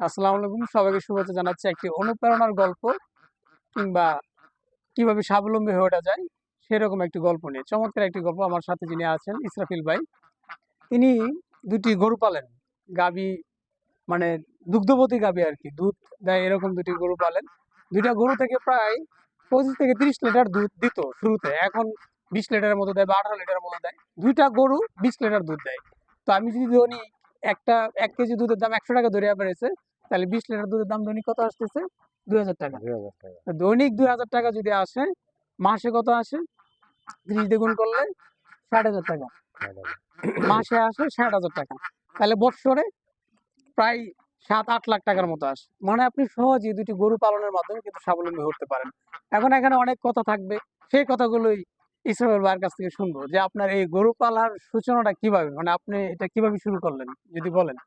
আসসালামু আলাইকুম, সবাইকে শুভেচ্ছা জানাচ্ছি। একটি অনুপ্রেরণার গল্প কিংবা কিভাবে স্বাবলম্বী হয়ে ওঠা যায় সেরকম একটি গল্প নিয়ে চমৎকার একটি গল্প। আমার সাথে যিনি আছেন ইসরাফিল ভাই, তিনি দুটি গরু পালেন। গাবি মানে দুগ্ধবতী গাবি আর কি, দুধ দেয় এরকম দুটি গরু পালেন। দুইটা গরু থেকে প্রায় 25 থেকে 30 লিটার দুধ দিত শুরুতে, এখন 20 লিটারের মতো দেয় বা 18 লিটারের মতো দেয়। দুইটা গরু 20 লিটার দুধ দেয়। তো আমি যদি ধরি একটা 1 কেজি দুধের দাম 100 টাকা ধরিয়া পেরেছে, তাহলে 20 লিটার দুধের দাম দৈনিক কত আসতেছে? 2000 টাকা। 2000 টাকা। দৈনিক 2000 টাকা যদি আসে, মাসে কত আসে? 30 দিয়ে গুণ করলে 60,000 টাকা। মাসে আসে 60,000 টাকা। তাহলে বৎসরে প্রায় 7-8 লাখ টাকার মতো আসে। মানে আপনি সহজেই দুটি গরু পালনের মাধ্যমে কিন্তু স্বাবলম্বী হতে পারেন। এখন এখানে অনেক কথা থাকবে, সেই কথাগুলোই ইসরাফিল ভাইয়ের কাছ থেকে শুনবো যে আপনার এই গরু পালার সূচনাটা কিভাবে, মানে আপনি এটা কিভাবে শুরু করলেন যদি বলেন।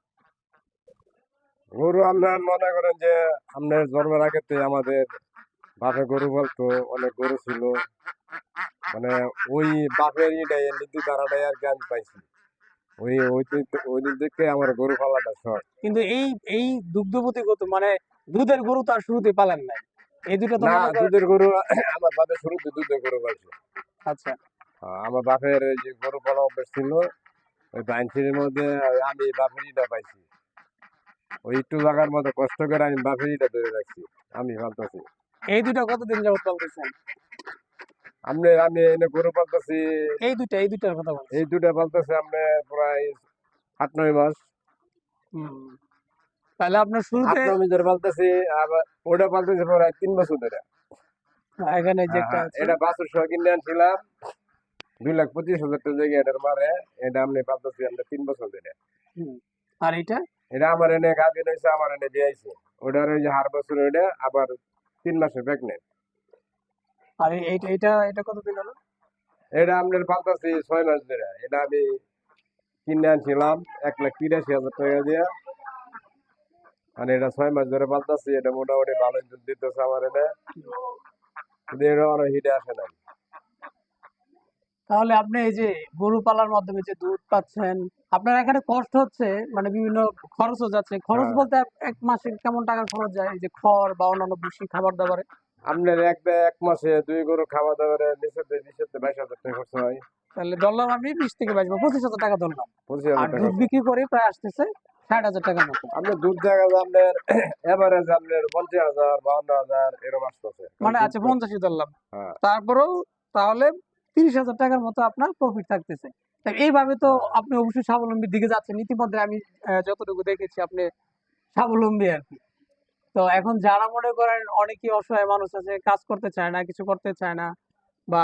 গরু আপনার মনে করেন যে আপনার জন্মের আগেতে আমাদের বাপে গরু বলতো, অনেক গরু ছিল। মানে ওই বাপের নীতি ধারাটাই আর কি আমি পাইছি। ওই দিক থেকে আমার গরু পালাটা শখ। কিন্তু এই দুগ্ধবতী গরু মানে দুধের গরু তো আর শুরুতে পালেন নাই, এই দুটো তো না, মনে করেন। দুধের গরু আমার বাপের শুরুতে দুধের গরু পাইছে। আচ্ছা, আমার বাপের এই যে গরু পালা অভ্যাস ছিল, ওই বাইনছির মধ্যে আমি বাপেরইটা পাইছি। ওই একটু জায়গার মতো কষ্ট করে আমি বাপেরইটা ধরে রাখছি, আমি ভাবতেছি। এই দুটো কতদিন যাবত পালতেছেন? আমি এনে গরু পালতেছি, এই দুটার কথা বলছি। এই দুটা পালতেছি আপনি প্রায় 8-9 মাস। তাহলে আপনার শুরুতে 8-9 মাস ধরে পালতেছি। আবার ওটা পালতেছি প্রায় 3 বছর ধরে। এখানে যে হ্যাঁ একটা হ্যাঁ, আছে। এটা বাছুর সহ কিনে আনছিলাম 2,25,000 টাকা জায়গায় এটার মারে। এটা আমি পালতেছি আমরা 3 বছর ধরে। হুম। আর এটা এটা আমার এনে গাভিন হয়েছে, আমার এনে দিয়েছে। ওটার ওই যে হার বছর ওইটা আবার 3 মাসে প্রেগনেন্ট। আর এইটা এটা এটা কতদিন হলো? এটা আপনার পালতেছি 6 মাস ধরে। এটা আমি কিনে আনছিলাম 1,83,000 টাকা দিয়ে। মানে এটা 6 মাস ধরে পালতেছি। এটা মোটামুটি ভালোই দুধ দিতেছে আমার এটা, কিন্তু এটা আরো হিটে আসে নাই। তাহলে আপনি এই যে গরু পালার মাধ্যমে যে দুধ পাচ্ছেন, আপনার এখানে কষ্ট হচ্ছে, মানে বিভিন্ন খরচও যাচ্ছে। খরচ হ্যাঁ, বলতে এক মাসে কেমন টাকা খরচ যায় এই যে খড় বা অন্যান্য ভুসি খাবার দাবারে? আপনার এক মাসে 2 গরু খাওয়া দাওয়া নিচে 20,000 থেকে 22,000 টাকা খরচ হয়। তাহলে ধরলাম আমি 20 থেকে 22 বা 25,000 টাকা ধরলাম। 25,000 আর টাকা দুধ খরচ হয়। বিক্রি করে প্রায় আসতেছে 60,000 টাকার মতো। আপনার দুধ দেখা যায় আপনার এভারেজ আপনার 50,000 52,000 এরকম আসতেছে, কারণ মানে দুধ আচ্ছা তো। 85 ধরলাম। হ্যাঁ তারপরেও তাহলে 30,000 টাকার মতো আপনার প্রফিট থাকতেছে। তা এইভাবে তো হ্যাঁ আপনি অবশ্যই স্বাবলম্বীর দিকে যাচ্ছেন। ইতিমধ্যে আমি যতটুকু দেখেছি আপনি স্বাবলম্বী আর কি। তো এখন যারা মনে করেন অনেকেই অসহায় মানুষ আছে, কাজ করতে চায় না, কিছু করতে চায় না, বা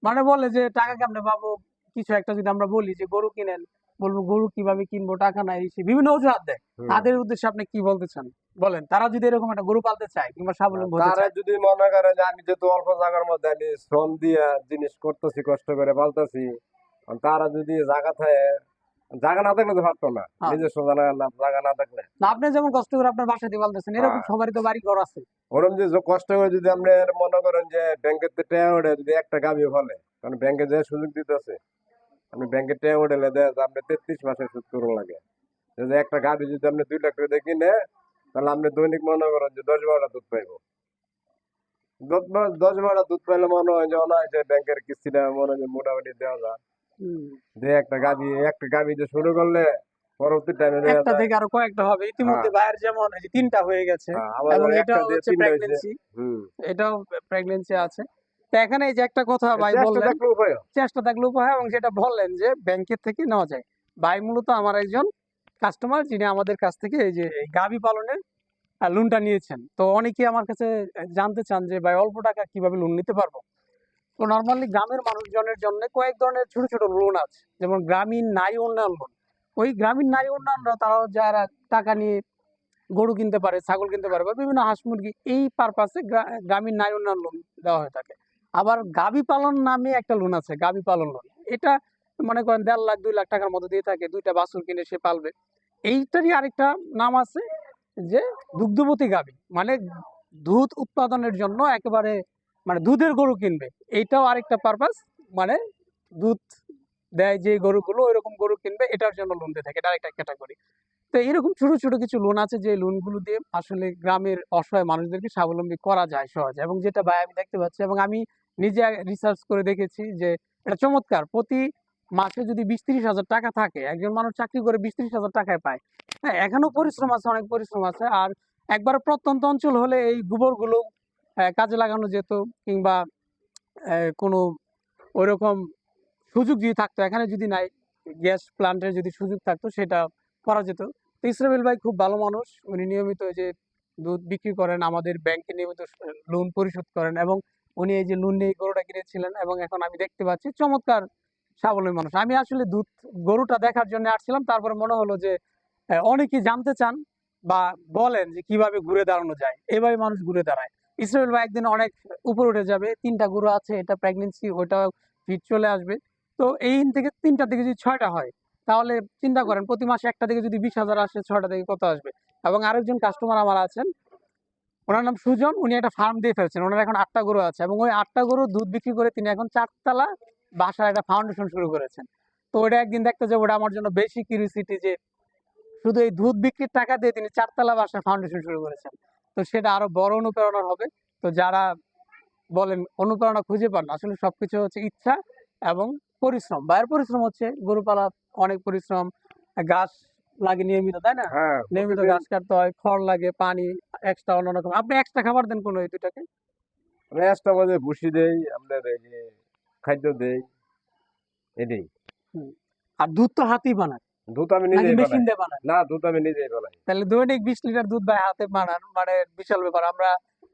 মানে বলে যে টাকা কেমনে পাবো, কিছু একটা যদি আমরা বলি যে গরু কিনেন, বলবো গরু কিভাবে কিনবো, টাকা নাই, সে বিভিন্ন অজুহাত দেয়। হুম। তাদের উদ্দেশ্যে আপনি কি বলতে চান বলেন? তারা যদি এরকম একটা গরু পালতে চায় কিংবা না, স্বাবলম্বী হতে তারা চায়। যদি মনে করে যে আমি যেহেতু অল্প জায়গার মধ্যে আমি শ্রম দিয়ে জিনিস করতেছি, কষ্ট করে পালতেছি, তারা যদি জায়গা থাকে, জায়গা না থাকলে তো পারতো না, হ্যাঁ, নিজস্ব জায়গা না থাকলে। না আপনি যেমন কষ্ট করে আপনার বাসা দিয়ে পালতেছেন, এরকম হ্যাঁ, সবারই তো বাড়ি ঘর আছে। ওরকম যে কষ্ট করে যদি আপনি মনে করেন যে ব্যাংকের টাকা ওঠে, যদি একটা গাভী ফলে, কারণ ব্যাংকে যে সুযোগ দিতেছে, আপনি ব্যাংকের টাকা উঠেলে দেয় যে আপনি 33 মাসের সুদ করুন লাগে। যদি একটা গাভী যদি আপনি 2 লাখ টাকা দিয়ে কিনে, তাহলে আপনি দৈনিক মনে করেন যে 10-12টা দুধ পাইবো। 10-12টা দুধ পাইলে মনে হয় যে অনায়াসে ব্যাংকের কিস্তিটা মনে হয় যে মোটামুটি দেওয়া যায়। হুম। যে একটা গাভী দিয়ে শুরু করলে পরবর্তী টাইমে দেওয়া একটা যায়। থেকে আরো কয়েকটা হবে। হ্যাঁ ইতিমধ্যে ভাইয়ের যেমন এই যে 3টা হয়ে গেছে, হ্যাঁ, আমার এবং একটা এটাও দিয়ে হচ্ছে 3টা হয়েছে। প্রেগন্যান্সি। হুম। এটাও প্রেগন্যান্সি আছে। তো এখানে এই যে একটা কথা ভাই চেষ্টা বললেন, থাকলে উপায়। চেষ্টা থাকলে উপায় হয়, এবং যেটা বললেন যে ব্যাংকের থেকে নেওয়া যায়। ভাই মূলত আমার একজন কাস্টমার, যিনি আমাদের কাছ থেকে এই যে এই গাভী পালনের লোনটা নিয়েছেন। তো অনেকেই আমার কাছে জানতে চান যে ভাই অল্প টাকা কিভাবে লোন নিতে পারবো। তো নরমালি গ্রামের মানুষজনের জন্য কয়েক ধরনের ছোট ছোট লোন আছে, যেমন গ্রামীণ নারী উন্নয়ন লোন। ওই গ্রামীণ নারী উন্নয়নরা তারাও যারা টাকা নিয়ে গরু কিনতে পারে, ছাগল কিনতে পারে, বা বিভিন্ন হাঁস মুরগি, এই পারপাসে গ্রামীণ নারী উন্নয়ন লোন দেওয়া হয়ে থাকে। আবার গাভী পালন নামে একটা লোন আছে, গাভী পালন লোন। এটা মনে করেন 1.5 লাখ 2 লাখ টাকার মতো দিয়ে থাকে, দুইটা বাছুর কিনে সে পালবে। এইটারই আরেকটা নাম আছে যে দুগ্ধবতী গাভী, মানে দুধ উৎপাদনের জন্য একেবারে মানে দুধের গরু কিনবে। এইটাও আরেকটা পারপাস, মানে দুধ দেয় যে গরুগুলো ওইরকম গরু কিনবে, এটার জন্য লোন দিয়ে থাকে, এটা আরেকটা ক্যাটাগরি। তো এরকম ছোট ছোট কিছু লোন আছে যে লোনগুলো দিয়ে আসলে গ্রামের অসহায় মানুষদেরকে স্বাবলম্বী করা যায় সহজে, এবং যেটা ভাই আমি দেখতে পাচ্ছি এবং আমি নিজে রিসার্চ করে দেখেছি যে এটা চমৎকার। প্রতি মাসে যদি 20-30 হাজার টাকা থাকে, একজন মানুষ চাকরি করে 20-30 হাজার টাকায় পায়। হ্যাঁ, এখনো পরিশ্রম আছে, অনেক পরিশ্রম আছে। আর একবার প্রত্যন্ত অঞ্চল হলে এই গোবরগুলো কাজে লাগানো যেত, কিংবা কোনো ওইরকম সুযোগ যদি থাকতো, এখানে যদি নাই, গ্যাস প্লান্টের যদি সুযোগ থাকতো সেটা করা যেত। তো ইসরাবেল ভাই খুব ভালো মানুষ, উনি নিয়মিত এই যে দুধ বিক্রি করেন, আমাদের ব্যাংকে নিয়মিত লোন পরিশোধ করেন, এবং উনি এই যে লোন নিয়ে গরুটা কিনেছিলেন, এবং এখন আমি দেখতে পাচ্ছি চমৎকার স্বাবলম্বী মানুষ। আমি আসলে দুধ গরুটা দেখার জন্য আসছিলাম, তারপরে মনে হলো যে অনেকেই জানতে চান বা বলেন যে কিভাবে ঘুরে দাঁড়ানো যায়, এভাবে মানুষ ঘুরে দাঁড়ায়। ইসরায়েল ভাই একদিন অনেক উপরে উঠে যাবে, 3টা গরু আছে, এটা প্রেগনেন্সি, ওটা ফিট চলে আসবে। তো এই থেকে 3টা থেকে যদি 6টা হয়, তাহলে চিন্তা করেন প্রতি মাসে একটা থেকে যদি 20,000 আসে, 6টা থেকে কত আসবে। এবং আরেকজন কাস্টমার আমার আছেন, ওনার নাম সুজন, উনি একটা ফার্ম দিয়ে ফেলছেন, ওনার এখন 8টা গরু আছে, এবং ওই 8টা গরু দুধ বিক্রি করে তিনি এখন 4 তলা বাসায় একটা ফাউন্ডেশন শুরু করেছেন। তো ওটা একদিন দেখতে যাবো, ওটা আমার জন্য বেশি কিউরিওসিটি যে শুধু এই দুধ বিক্রির টাকা দিয়ে তিনি 4 তলা বাসায় ফাউন্ডেশন শুরু করেছেন। তো সেটা আরো বড় অনুপ্রেরণার হবে। তো যারা বলেন অনুপ্রেরণা খুঁজে পান না, আসলে সবকিছু হচ্ছে ইচ্ছা এবং পরিশ্রম। বাইরের পরিশ্রম হচ্ছে গরু পালা, অনেক পরিশ্রম, ঘাস লাগে নিয়মিত, তাই না? হ্যাঁ, নিয়মিত প্রতিদিন ঘাস কাটতে হয়, খড় লাগে, পানি, এক্সট্রা অন্য রকম। আপনি এক্সট্রা খাবার দেন কোনো এই দুটাকে? আমি এক্সট্রা মাঝে ভুসি দেই, আপনার এই যে খাদ্য দেই, এটাই। হুম। আর দুধ তো হাতেই বানান দুধ আমি নাকি নিজেই মেশিন বানাই। দিয়ে বানান? না, দুধ আমি নিজেই বানাই। তাহলে দৈনিক 20 লিটার দুধ ভাই হাতে বানান, মানে বিশাল ব্যাপার।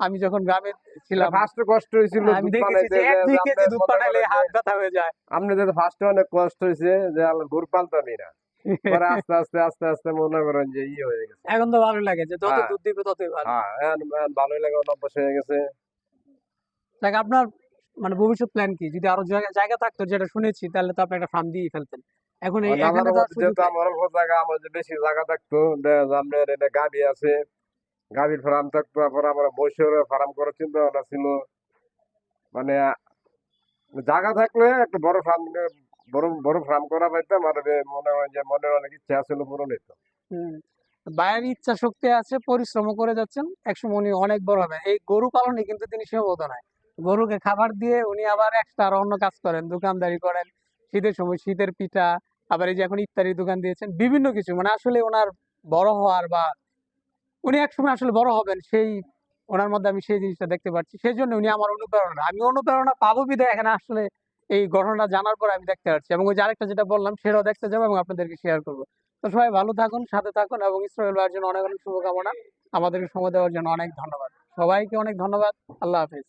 আমি যখন গ্রামে এটা ছিলাম, ফার্স্টে কষ্ট হয়েছিল আমি দুধ দেখেছি বানাইতে, যে যে 1-2 যে কেজি আপনার দুধ মনে পাঠাইলে করেন যে হাত ব্যথা হয়ে যায়। আপনি যে ফার্স্টে অনেক কষ্ট হয়েছে যে আমি গরু পালতামই না। পরে আস্তে আস্তে আস্তে আস্তে মনে করেন যে হয়ে গেছে। এখন তো ভালো লাগে যে যত হ্যাঁ, দুধ দিবে ততই ভালো। হ্যাঁ, এখন এখন ভালোই লাগে, অভ্যাস হয়ে গেছে। দেখ, আপনার মানে ভবিষ্যৎ প্ল্যান কি? যদি আরো জায়গা জায়গা থাকতো, যেটা শুনেছি, তাহলে তো আপনি একটা ফার্ম দিয়েই ফেলতেন। এখন এই এখানে আল্লাহর তো আর মধ্যে সুযোগ যেহেতু নাই। আমার অল্প জায়গা, আমার যে বেশি জায়গা থাকতো, আপনার এটা গাভী আছে, গাভীর ফার্ম থাকতো, তারপর আমার বৈশের ফার্ম করার চিন্তা ভাবনা ছিল। মানে জায়গা থাকলে একটা বড় ফার্ম, বড় বড় ফার্ম করা পাইতাম, আর মনে হয় যে মনের অনেক ইচ্ছা ছিল, পূরণ হইতো। হুম। ভাইয়ের ইচ্ছা শক্তি আছে, পরিশ্রমও করে যাচ্ছেন, একসময় উনি অনেক বড় হবেন। এই গরু পালনে কিন্তু তিনি সীমাবদ্ধ নয়। গরুকে খাবার দিয়ে উনি আবার এক্সট্রা আরো অন্য কাজ করেন, দোকানদারি করেন, শীতের সময় শীতের পিঠা, আবার এই যে এখন ইফতারির দোকান দিয়েছেন, বিভিন্ন কিছু। মানে আসলে ওনার বড় হওয়ার বা উনি একসময় আসলে বড় হবেন, সেই ওনার মধ্যে আমি সেই জিনিসটা দেখতে পাচ্ছি। সেই জন্য উনি আমার অনুপ্রেরণা। আমি অনুপ্রেরণা পাবো বিধায় এখানে আসলে এই ঘটনাটা জানার পর আমি দেখতে পাচ্ছি, এবং ওই যে আরেকটা যেটা বললাম সেটাও দেখতে যাবো এবং আপনাদেরকে শেয়ার করবো। তো সবাই ভালো থাকুন, সাথে থাকুন, এবং ইসরায়েল ভাইয়ের জন্য অনেক অনেক শুভকামনা। আমাদেরকে সময় দেওয়ার জন্য অনেক ধন্যবাদ। সবাইকে অনেক ধন্যবাদ। আল্লাহ হাফিজ।